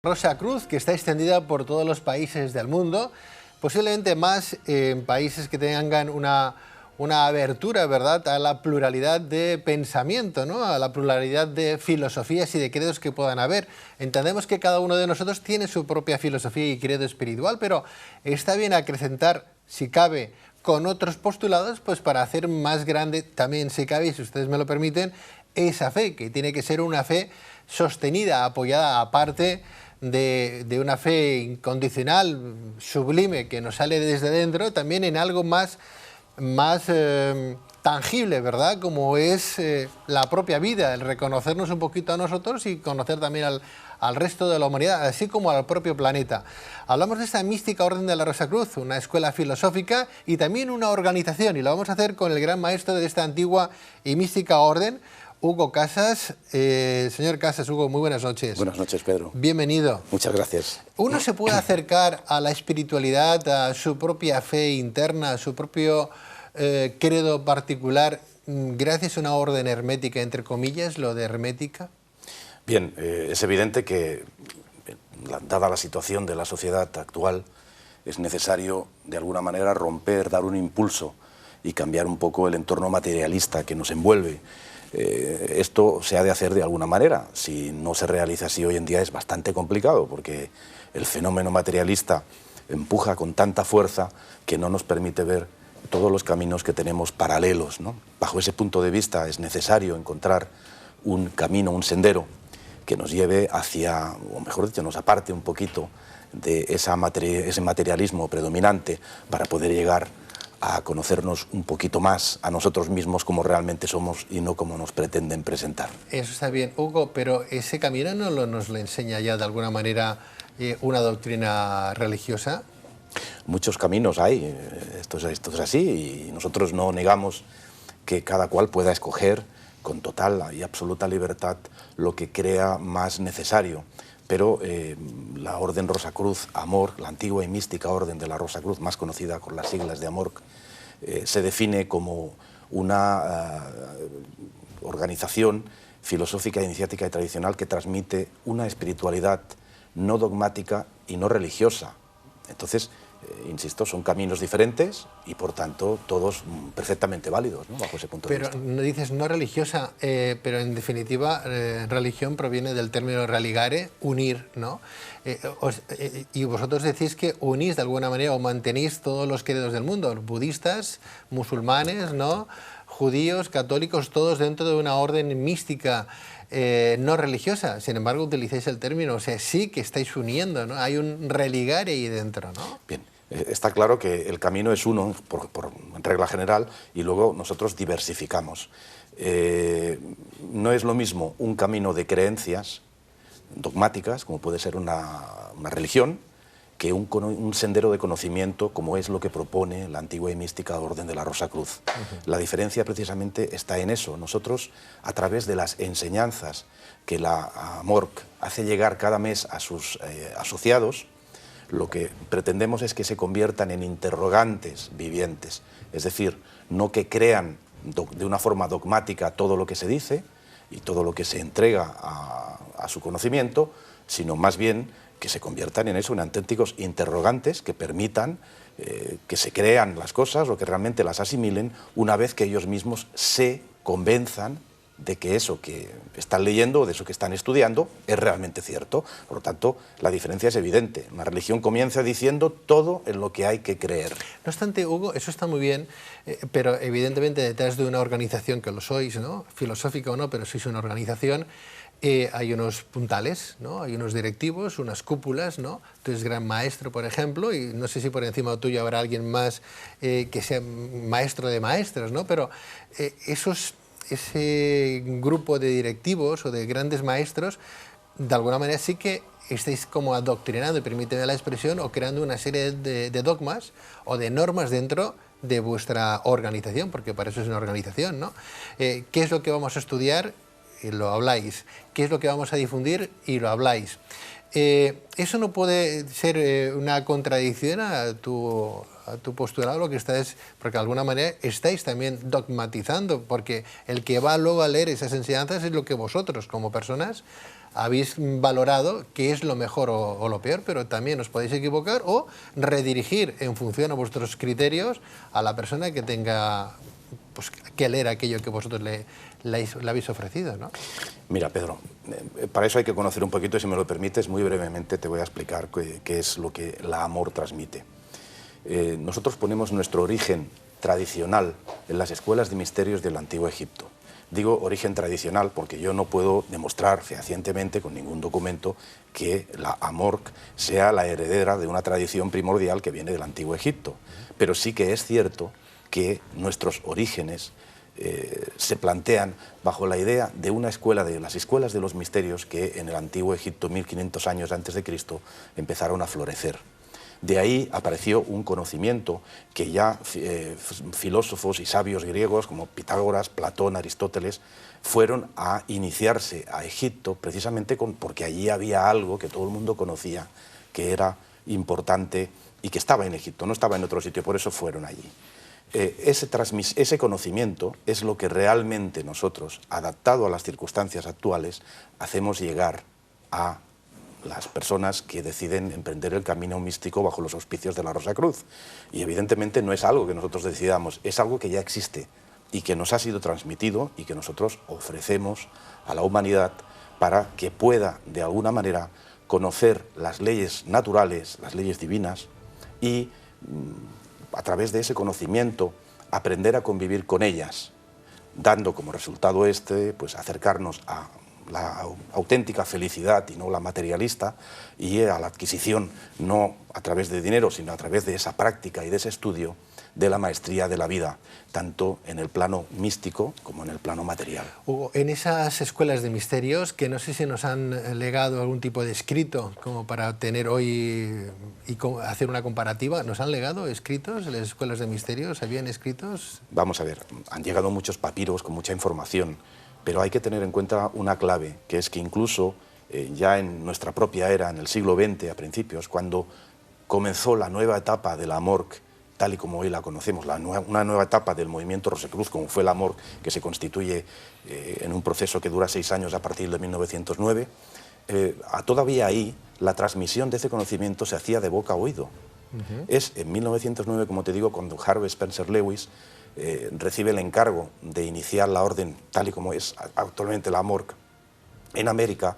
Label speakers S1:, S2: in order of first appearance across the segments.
S1: Rosa Cruz, que está extendida por todos los países del mundo, posiblemente más en países que tengan una abertura, ¿verdad?, a la pluralidad de pensamiento, ¿no?, a la pluralidad de filosofías y de credos que puedan haber. Entendemos que cada uno de nosotros tiene su propia filosofía y credo espiritual, pero está bien acrecentar, si cabe, con otros postulados, pues para hacer más grande también, si cabe, y si ustedes me lo permiten, esa fe, que tiene que ser una fe sostenida, apoyada, aparte de una fe incondicional, sublime, que nos sale desde dentro, también en algo más tangible, ¿verdad?, como es la propia vida, el reconocernos un poquito a nosotros y conocer también al resto de la humanidad, así como al propio planeta. Hablamos de esta mística Orden de la Rosa Cruz, una escuela filosófica y también una organización, y lo vamos a hacer con el gran maestro de esta antigua y mística orden, Hugo Casas. Señor Casas, Hugo, muy buenas noches.
S2: Buenas noches, Pedro.
S1: Bienvenido.
S2: Muchas gracias.
S1: ¿Uno se puede acercar a la espiritualidad, a su propia fe interna, a su propio credo particular, gracias a una orden hermética, entre comillas, lo de hermética?
S2: Bien, es evidente que, dada la situación de la sociedad actual, es necesario, de alguna manera, romper, dar un impulso y cambiar un poco el entorno materialista que nos envuelve. Esto se ha de hacer de alguna manera. Si no se realiza así hoy en día es bastante complicado, porque el fenómeno materialista empuja con tanta fuerza que no nos permite ver todos los caminos que tenemos paralelos, ¿no? Bajo ese punto de vista es necesario encontrar un camino, un sendero que nos lleve hacia, o mejor dicho, nos aparte un poquito de ese materialismo predominante para poder llegar a conocernos un poquito más a nosotros mismos como realmente somos y no como nos pretenden presentar. Eso
S1: está bien, Hugo, pero ese camino no nos lo enseña ya de alguna manera una doctrina religiosa.
S2: Muchos caminos hay, esto es así, y nosotros no negamos que cada cual pueda escoger con total y absoluta libertad lo que crea más necesario. Pero la Orden Rosa Cruz, Amor, la antigua y mística Orden de la Rosa Cruz, más conocida con las siglas de Amor, se define como una organización filosófica, iniciática y tradicional que transmite una espiritualidad no dogmática y no religiosa. Entonces, insisto, son caminos diferentes y, por tanto, todos perfectamente válidos, ¿no?, bajo ese punto de vista.
S1: Pero no dices no religiosa, pero en definitiva, religión proviene del término religare, unir, ¿no? Y vosotros decís que unís de alguna manera o mantenéis todos los credos del mundo, budistas, musulmanes, ¿no?, judíos, católicos, todos dentro de una orden mística, no religiosa. Sin embargo, utilizáis el término, o sea, sí que estáis uniendo, ¿no? Hay un religare ahí dentro, ¿no?
S2: Bien, está claro que el camino es uno, por regla general, y luego nosotros diversificamos. No es lo mismo un camino de creencias dogmáticas, como puede ser una religión, que un sendero de conocimiento, como es lo que propone la antigua y mística Orden de la Rosa Cruz. La diferencia precisamente está en eso. Nosotros, a través de las enseñanzas que la AMORC hace llegar cada mes a sus asociados, lo que pretendemos es que se conviertan en interrogantes vivientes, es decir, no que crean de una forma dogmática todo lo que se dice y todo lo que se entrega a su conocimiento, sino más bien que se conviertan en eso, en auténticos interrogantes que permitan que se crean las cosas o que realmente las asimilen una vez que ellos mismos se convenzan de que eso que están leyendo o de eso que están estudiando es realmente cierto. Por lo tanto, la diferencia es evidente. Una religión comienza diciendo todo en lo que hay que creer.
S1: No obstante, Hugo, eso está muy bien, pero evidentemente detrás de una organización, que lo sois, ¿no?, filosófica o no, pero sois una organización, hay unos puntales, ¿no?, hay unos directivos, unas cúpulas, ¿no? Tú eres gran maestro, por ejemplo, y no sé si por encima tuyo habrá alguien más que sea maestro de maestros, ¿no? Pero ese grupo de directivos o de grandes maestros, de alguna manera sí que estáis como adoctrinando, permíteme la expresión, o creando una serie de dogmas o de normas dentro de vuestra organización, porque para eso es una organización, ¿no? ¿Qué es lo que vamos a estudiar? Y lo habláis. ¿Qué es lo que vamos a difundir? Y lo habláis. ¿Eso no puede ser una contradicción a tu postulado? Lo que estáis, porque de alguna manera estáis también dogmatizando, porque el que va luego a leer esas enseñanzas es lo que vosotros como personas habéis valorado que es lo mejor o lo peor, pero también os podéis equivocar o redirigir en función a vuestros criterios a la persona que tenga pues, que leer aquello que vosotros le habéis ofrecido, ¿no?
S2: Mira, Pedro, para eso hay que conocer un poquito, y si me lo permites, muy brevemente te voy a explicar qué es lo que la Amor transmite. Nosotros ponemos nuestro origen tradicional en las escuelas de misterios del Antiguo Egipto. Digo origen tradicional porque yo no puedo demostrar fehacientemente con ningún documento que la Amor sea la heredera de una tradición primordial que viene del Antiguo Egipto. Pero sí que es cierto que nuestros orígenes se plantean bajo la idea de una escuela, de las escuelas de los misterios que en el Antiguo Egipto, 1500 años antes de Cristo, empezaron a florecer. De ahí apareció un conocimiento que ya filósofos y sabios griegos como Pitágoras, Platón, Aristóteles fueron a iniciarse a Egipto precisamente porque allí había algo que todo el mundo conocía, que era importante y que estaba en Egipto, no estaba en otro sitio, por eso fueron allí. Ese conocimiento es lo que realmente nosotros, adaptado a las circunstancias actuales, hacemos llegar a las personas que deciden emprender el camino místico bajo los auspicios de la Rosa Cruz. Y evidentemente no es algo que nosotros decidamos, es algo que ya existe y que nos ha sido transmitido y que nosotros ofrecemos a la humanidad para que pueda, de alguna manera, conocer las leyes naturales, las leyes divinas y, a través de ese conocimiento, aprender a convivir con ellas, dando como resultado pues acercarnos a la auténtica felicidad y no la materialista, y a la adquisición no a través de dinero, sino a través de esa práctica y de ese estudio de la maestría de la vida, tanto en el plano místico como en el plano material.
S1: Hugo, en esas escuelas de misterios, que no sé si nos han legado algún tipo de escrito como para tener hoy y hacer una comparativa, ¿nos han legado escritos en las escuelas de misterios? ¿Habían escritos?
S2: Vamos a ver, han llegado muchos papiros con mucha información, pero hay que tener en cuenta una clave, que es que incluso ya en nuestra propia era, en el siglo XX a principios, cuando comenzó la nueva etapa de la Amor, tal y como hoy la conocemos, una nueva etapa del movimiento Rosacruz, como fue la Amor, que se constituye en un proceso que dura 6 años a partir de 1909, todavía ahí la transmisión de ese conocimiento se hacía de boca a oído. Es en 1909, como te digo, cuando Harvey Spencer Lewis recibe el encargo de iniciar la orden tal y como es actualmente la Amor en América,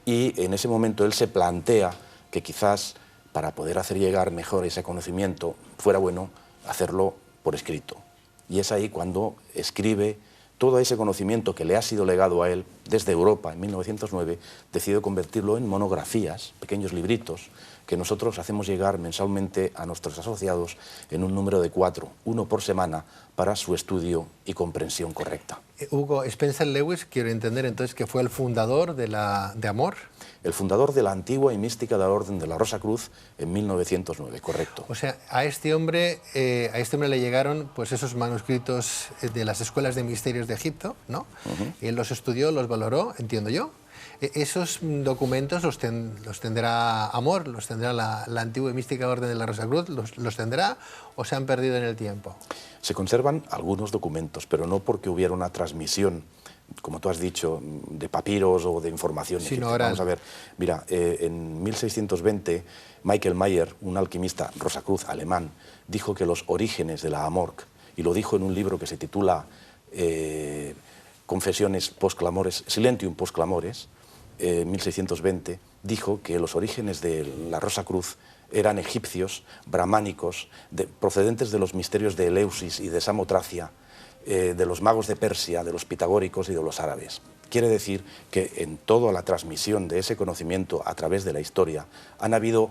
S2: y en ese momento él se plantea que quizás para poder hacer llegar mejor ese conocimiento fuera bueno hacerlo por escrito. Y es ahí cuando escribe todo ese conocimiento que le ha sido legado a él desde Europa en 1909, decide convertirlo en monografías, pequeños libritos, que nosotros hacemos llegar mensualmente a nuestros asociados en un número de 4, uno por semana, para su estudio y comprensión correcta.
S1: Hugo, Spencer Lewis, quiero entender entonces que fue el fundador de Amor.
S2: El fundador de la antigua y mística de la Orden de la Rosa Cruz en 1909, correcto.
S1: O sea, a este hombre le llegaron pues esos manuscritos de las escuelas de misterios de Egipto, ¿no? Y él los estudió, los valoró, entiendo yo. ¿Esos documentos los tendrá Amor, los tendrá la antigua y mística Orden de la Rosa Cruz, los tendrá o se han perdido en el tiempo?
S2: Se conservan algunos documentos, pero no porque hubiera una transmisión, como tú has dicho, de papiros o de información.
S1: Sí, no,
S2: vamos a ver, mira, en 1620 Michael Mayer, un alquimista Rosacruz alemán, dijo que los orígenes de la Amor, y lo dijo en un libro que se titula Confesiones post-clamores, Silentium post-clamores, 1620, dijo que los orígenes de la Rosa Cruz eran egipcios, brahmánicos, procedentes de los misterios de Eleusis y de Samotracia, de los magos de Persia, de los pitagóricos y de los árabes. Quiere decir que en toda la transmisión de ese conocimiento a través de la historia han habido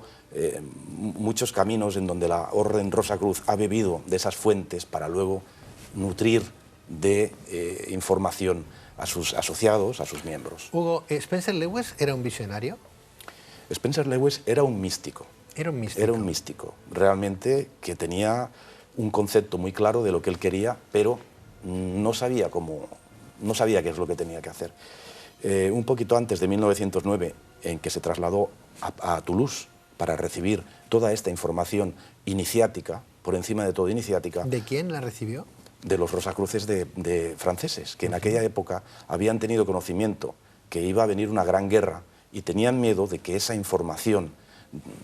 S2: muchos caminos en donde la Orden Rosacruz ha bebido de esas fuentes para luego nutrir de información a sus asociados, a sus miembros.
S1: Hugo, ¿Spencer Lewis era un visionario?
S2: Spencer Lewis era un místico.
S1: Era un místico.
S2: Era un místico, realmente, que tenía un concepto muy claro de lo que él quería, pero no sabía qué es lo que tenía que hacer. un poquito antes de 1909, en que se trasladó a Toulouse para recibir toda esta información iniciática, por encima de todo iniciática.
S1: ¿De quién la recibió?
S2: De los Rosacruces de franceses, que en aquella época habían tenido conocimiento que iba a venir una gran guerra y tenían miedo de que esa información,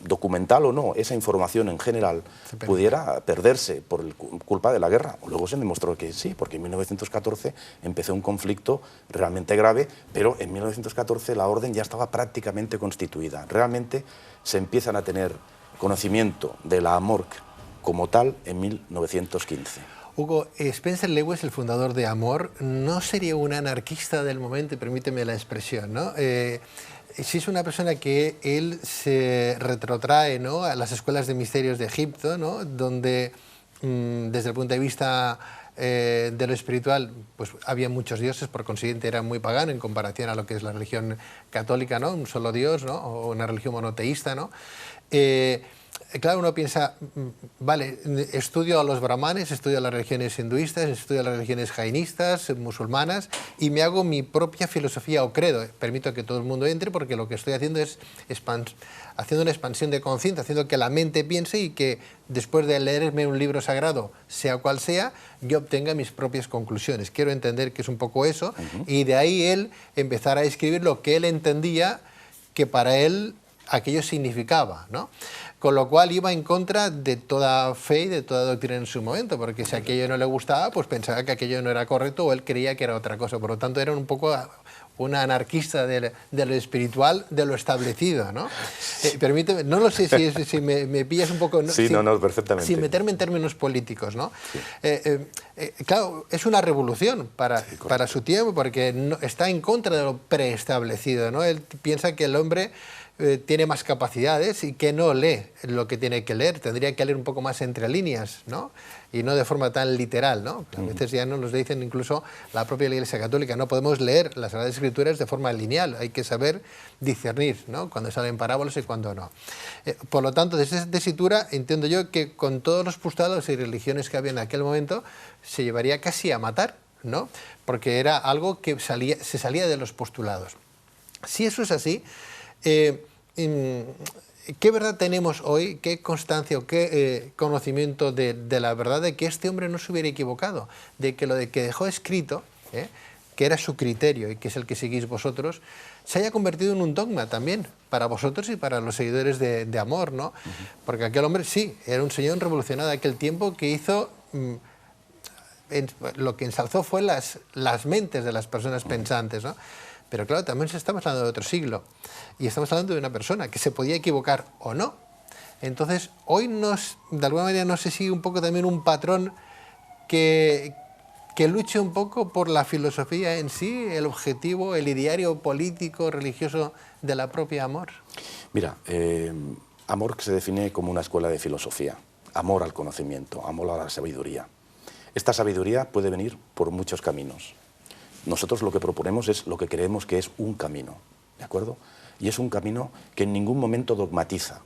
S2: documental o no, esa información en general, pudiera perderse por culpa de la guerra. Luego se demostró que sí, porque en 1914 empezó un conflicto realmente grave, pero en 1914 la orden ya estaba prácticamente constituida. Realmente se empiezan a tener conocimiento de la AMORC como tal en 1915.
S1: Hugo, Spencer Lewis, el fundador de Amor, no sería un anarquista del momento, permíteme la expresión, ¿no? Si es una persona que él se retrotrae, ¿no?, a las escuelas de misterios de Egipto, ¿no?, donde desde el punto de vista de lo espiritual, pues había muchos dioses, por consiguiente era muy pagano en comparación a lo que es la religión católica, ¿no?, un solo dios, ¿no?, o una religión monoteísta, ¿no? Claro, uno piensa, vale, estudio a los brahmanes, estudio a las religiones hinduistas, estudio a las religiones jainistas, musulmanas, y me hago mi propia filosofía o credo. Permito que todo el mundo entre porque lo que estoy haciendo es haciendo una expansión de conciencia, haciendo que la mente piense y que después de leerme un libro sagrado, sea cual sea, yo obtenga mis propias conclusiones. Quiero entender que es un poco eso, y de ahí él empezar a escribir lo que él entendía que para él aquello significaba, ¿no? Con lo cual iba en contra de toda fe y de toda doctrina en su momento, porque si aquello no le gustaba, pues pensaba que aquello no era correcto o él creía que era otra cosa. Por lo tanto, era un poco un anarquista de lo espiritual, de lo establecido, ¿no? Permíteme, no lo sé si me pillas un poco...
S2: Sí, no, perfectamente.
S1: Sin meterme en términos políticos, ¿no? Sí. Claro, es una revolución para su tiempo, porque no, está en contra de lo preestablecido, ¿no? Él piensa que el hombre tiene más capacidades y que no lee lo que tiene que leer, tendría que leer un poco más entre líneas, ¿no? Y no de forma tan literal, ¿no? A veces ya nos lo dicen incluso la propia Iglesia Católica, no podemos leer las Sagradas Escrituras de forma lineal, hay que saber discernir, ¿no?, cuando salen parábolas y cuando no. Por lo tanto, desde esa tesitura entiendo yo que con todos los postulados y religiones que había en aquel momento se llevaría casi a matar, ¿no?, porque era algo que se salía de los postulados. Si eso es así, ¿qué verdad tenemos hoy, qué constancia o qué conocimiento de la verdad de que este hombre no se hubiera equivocado, de que lo de que dejó escrito, que era su criterio y que es el que seguís vosotros, se haya convertido en un dogma también para vosotros y para los seguidores de Amor, ¿no? Porque aquel hombre sí, era un señor revolucionado de aquel tiempo que hizo... lo que ensalzó fue las mentes de las personas pensantes, ¿no? Pero claro, también estamos hablando de otro siglo y estamos hablando de una persona que se podía equivocar o no. Entonces, hoy de alguna manera no se sigue un poco también un patrón que luche un poco por la filosofía en sí, el objetivo, el ideario político, religioso de la propia Amor.
S2: Mira, Amor se define como una escuela de filosofía, amor al conocimiento, amor a la sabiduría. Esta sabiduría puede venir por muchos caminos. Nosotros lo que proponemos es lo que creemos que es un camino, ¿de acuerdo? Y es un camino que en ningún momento dogmatiza,